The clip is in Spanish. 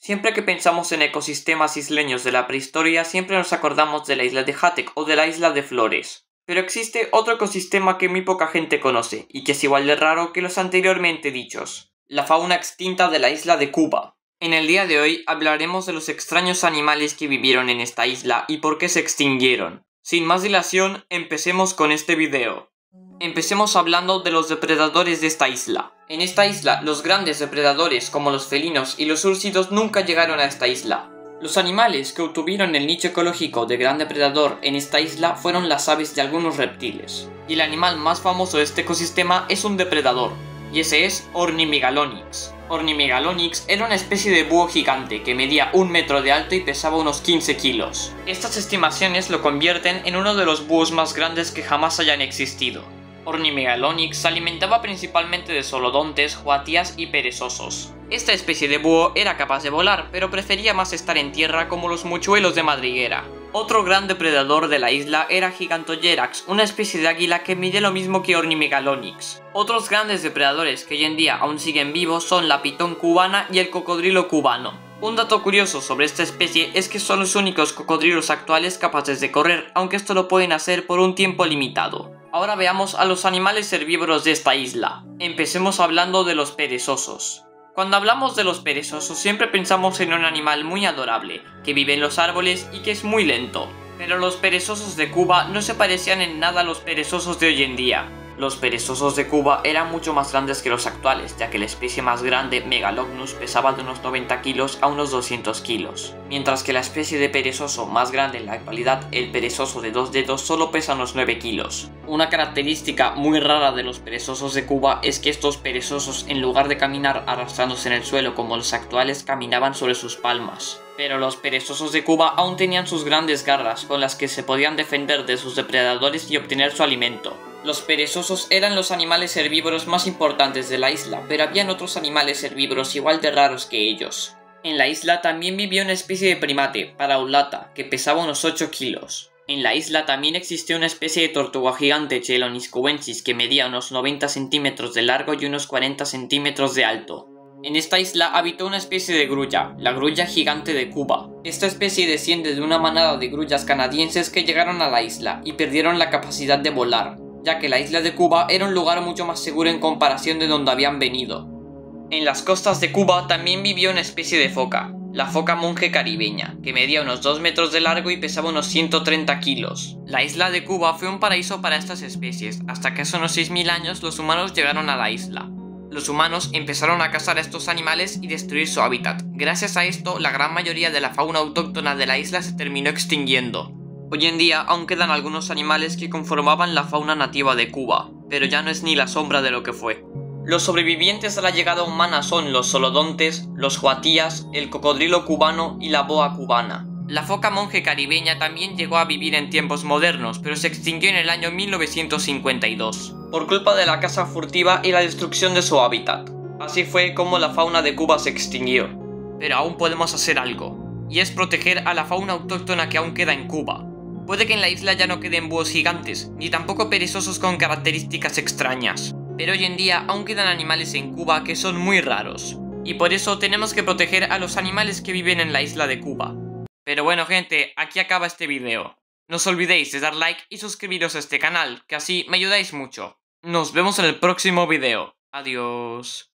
Siempre que pensamos en ecosistemas isleños de la prehistoria, siempre nos acordamos de la isla de Hatek o de la isla de Flores. Pero existe otro ecosistema que muy poca gente conoce, y que es igual de raro que los anteriormente dichos: la fauna extinta de la isla de Cuba. En el día de hoy hablaremos de los extraños animales que vivieron en esta isla y por qué se extinguieron. Sin más dilación, empecemos con este video. Empecemos hablando de los depredadores de esta isla. En esta isla, los grandes depredadores como los felinos y los úrsidos nunca llegaron a esta isla. Los animales que obtuvieron el nicho ecológico de gran depredador en esta isla fueron las aves y algunos reptiles. Y el animal más famoso de este ecosistema es un depredador, y ese es Ornimegalonyx. Ornimegalonyx era una especie de búho gigante que medía 1 metro de alto y pesaba unos 15 kilos. Estas estimaciones lo convierten en uno de los búhos más grandes que jamás hayan existido. Ornimegalonyx se alimentaba principalmente de solodontes, huatias y perezosos. Esta especie de búho era capaz de volar, pero prefería más estar en tierra como los mochuelos de madriguera. Otro gran depredador de la isla era Gigantoyerax, una especie de águila que mide lo mismo que Ornimegalonyx. Otros grandes depredadores que hoy en día aún siguen vivos son la pitón cubana y el cocodrilo cubano. Un dato curioso sobre esta especie es que son los únicos cocodrilos actuales capaces de correr, aunque esto lo pueden hacer por un tiempo limitado. Ahora veamos a los animales herbívoros de esta isla. Empecemos hablando de los perezosos. Cuando hablamos de los perezosos siempre pensamos en un animal muy adorable, que vive en los árboles y que es muy lento. Pero los perezosos de Cuba no se parecían en nada a los perezosos de hoy en día. Los perezosos de Cuba eran mucho más grandes que los actuales, ya que la especie más grande, Megalognus, pesaba de unos 90 kilos a unos 200 kilos. Mientras que la especie de perezoso más grande en la actualidad, el perezoso de 2 dedos, solo pesa unos 9 kilos. Una característica muy rara de los perezosos de Cuba es que estos perezosos, en lugar de caminar arrastrándose en el suelo como los actuales, caminaban sobre sus palmas. Pero los perezosos de Cuba aún tenían sus grandes garras, con las que se podían defender de sus depredadores y obtener su alimento. Los perezosos eran los animales herbívoros más importantes de la isla, pero habían otros animales herbívoros igual de raros que ellos. En la isla también vivía una especie de primate, Paraulata, que pesaba unos 8 kilos. En la isla también existía una especie de tortuga gigante, Chelonis cubensis, que medía unos 90 centímetros de largo y unos 40 centímetros de alto. En esta isla habitó una especie de grulla, la grulla gigante de Cuba. Esta especie desciende de una manada de grullas canadienses que llegaron a la isla y perdieron la capacidad de volar, ya que la isla de Cuba era un lugar mucho más seguro en comparación de donde habían venido. En las costas de Cuba también vivió una especie de foca, la foca monje caribeña, que medía unos 2 metros de largo y pesaba unos 130 kilos. La isla de Cuba fue un paraíso para estas especies, hasta que hace unos 6.000 años los humanos llegaron a la isla. Los humanos empezaron a cazar a estos animales y destruir su hábitat. Gracias a esto, la gran mayoría de la fauna autóctona de la isla se terminó extinguiendo. Hoy en día aún quedan algunos animales que conformaban la fauna nativa de Cuba, pero ya no es ni la sombra de lo que fue. Los sobrevivientes de la llegada humana son los solodontes, los huatías, el cocodrilo cubano y la boa cubana. La foca monje caribeña también llegó a vivir en tiempos modernos, pero se extinguió en el año 1952, por culpa de la caza furtiva y la destrucción de su hábitat. Así fue como la fauna de Cuba se extinguió. Pero aún podemos hacer algo, y es proteger a la fauna autóctona que aún queda en Cuba. Puede que en la isla ya no queden búhos gigantes, ni tampoco perezosos con características extrañas, pero hoy en día aún quedan animales en Cuba que son muy raros, y por eso tenemos que proteger a los animales que viven en la isla de Cuba. Pero bueno gente, aquí acaba este video. No os olvidéis de dar like y suscribiros a este canal, que así me ayudáis mucho. Nos vemos en el próximo video. Adiós.